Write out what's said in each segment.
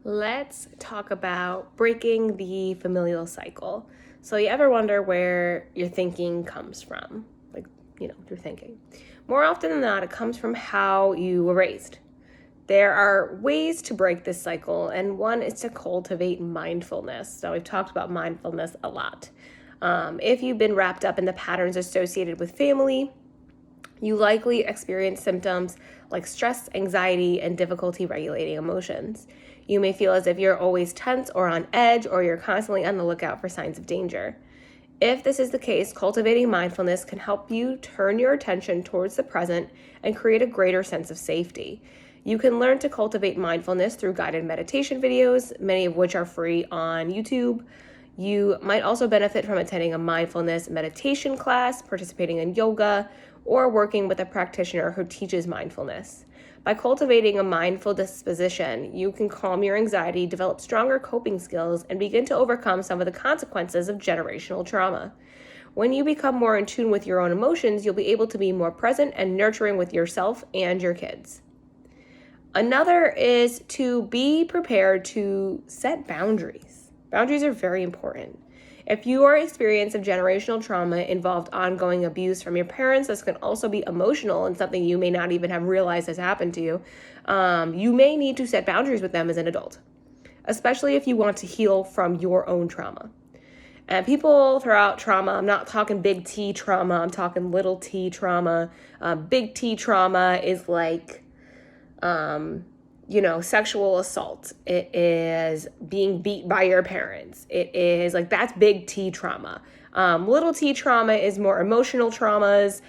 Let's talk about breaking the familial cycle. So, you ever wonder where your thinking comes from? Your thinking. More often than not, it comes from how you were raised. There are ways to break this cycle, and one is to cultivate mindfulness. So, we've talked about mindfulness a lot. If you've been wrapped up in the patterns associated with family, you likely experience symptoms like stress, anxiety, and difficulty regulating emotions. You may feel as if you're always tense or on edge, or you're constantly on the lookout for signs of danger. If this is the case, cultivating mindfulness can help you turn your attention towards the present and create a greater sense of safety. You can learn to cultivate mindfulness through guided meditation videos, many of which are free on YouTube. You might also benefit from attending a mindfulness meditation class, participating in yoga, or working with a practitioner who teaches mindfulness. By cultivating a mindful disposition, you can calm your anxiety, develop stronger coping skills, and begin to overcome some of the consequences of generational trauma. When you become more in tune with your own emotions, you'll be able to be more present and nurturing with yourself and your kids. Another is to be prepared to set boundaries. Boundaries are very important. If your experience of generational trauma involved ongoing abuse from your parents, this can also be emotional and something you may not even have realized has happened to you. You may need to set boundaries with them as an adult, especially if you want to heal from your own trauma. And people throw out trauma. I'm not talking big T trauma. I'm talking little t trauma. Big T trauma is like sexual assault. It is being beat by your parents. It is like, that's big T trauma. Little T trauma is more emotional traumas,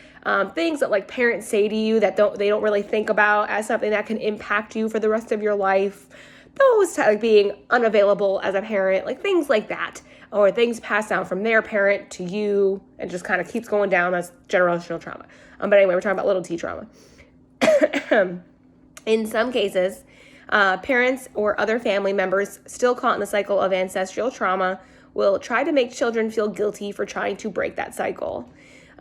things that like parents say to you that they don't really think about as something that can impact you for the rest of your life. Those like being unavailable as a parent, like things like that, or things passed down from their parent to you and just kind of keeps going down as generational trauma. But anyway, we're talking about little T trauma. In some cases, parents or other family members still caught in the cycle of ancestral trauma will try to make children feel guilty for trying to break that cycle.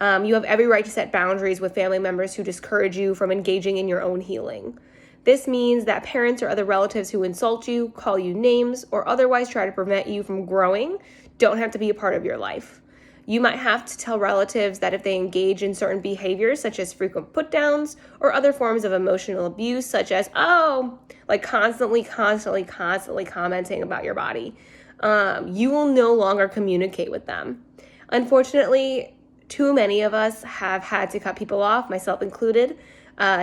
You have every right to set boundaries with family members who discourage you from engaging in your own healing. This means that parents or other relatives who insult you, call you names, or otherwise try to prevent you from growing don't have to be a part of your life. You might have to tell relatives that if they engage in certain behaviors, such as frequent put-downs or other forms of emotional abuse, such as, constantly commenting about your body, you will no longer communicate with them. Unfortunately, too many of us have had to cut people off, myself included,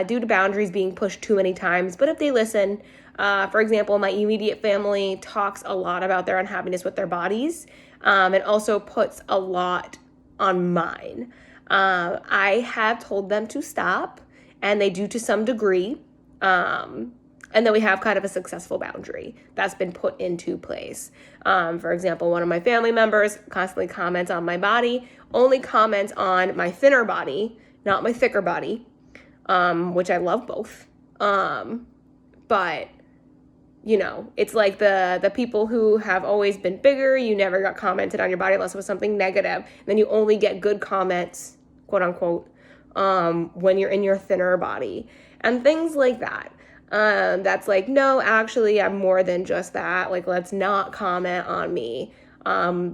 due to boundaries being pushed too many times. But if they listen, for example, my immediate family talks a lot about their unhappiness with their bodies, and also puts a lot on mine. I have told them to stop, and they do to some degree. And then we have kind of a successful boundary that's been put into place. For example, one of my family members constantly comments on my body, only comments on my thinner body, not my thicker body, which I love both. But it's like the people who have always been bigger, you never got commented on your body unless it was something negative. And then you only get good comments, quote unquote, when you're in your thinner body and things like that. That's like, no, actually, I'm more than just that. Like, let's not comment on me,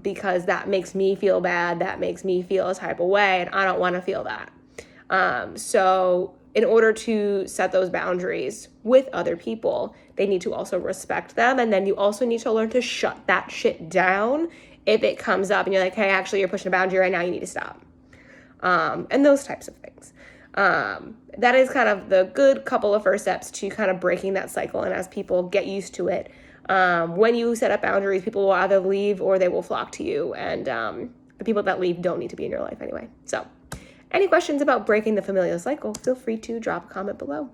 because that makes me feel bad. That makes me feel a type of way, and I don't want to feel that. So in order to set those boundaries with other people, they need to also respect them. And then you also need to learn to shut that shit down if it comes up and you're like, hey, actually, you're pushing a boundary right now, you need to stop. And those types of things. That is kind of the good couple of first steps to kind of breaking that cycle. And as people get used to it, when you set up boundaries, people will either leave or they will flock to you. And the people that leave don't need to be in your life anyway. So any questions about breaking the familial cycle, feel free to drop a comment below.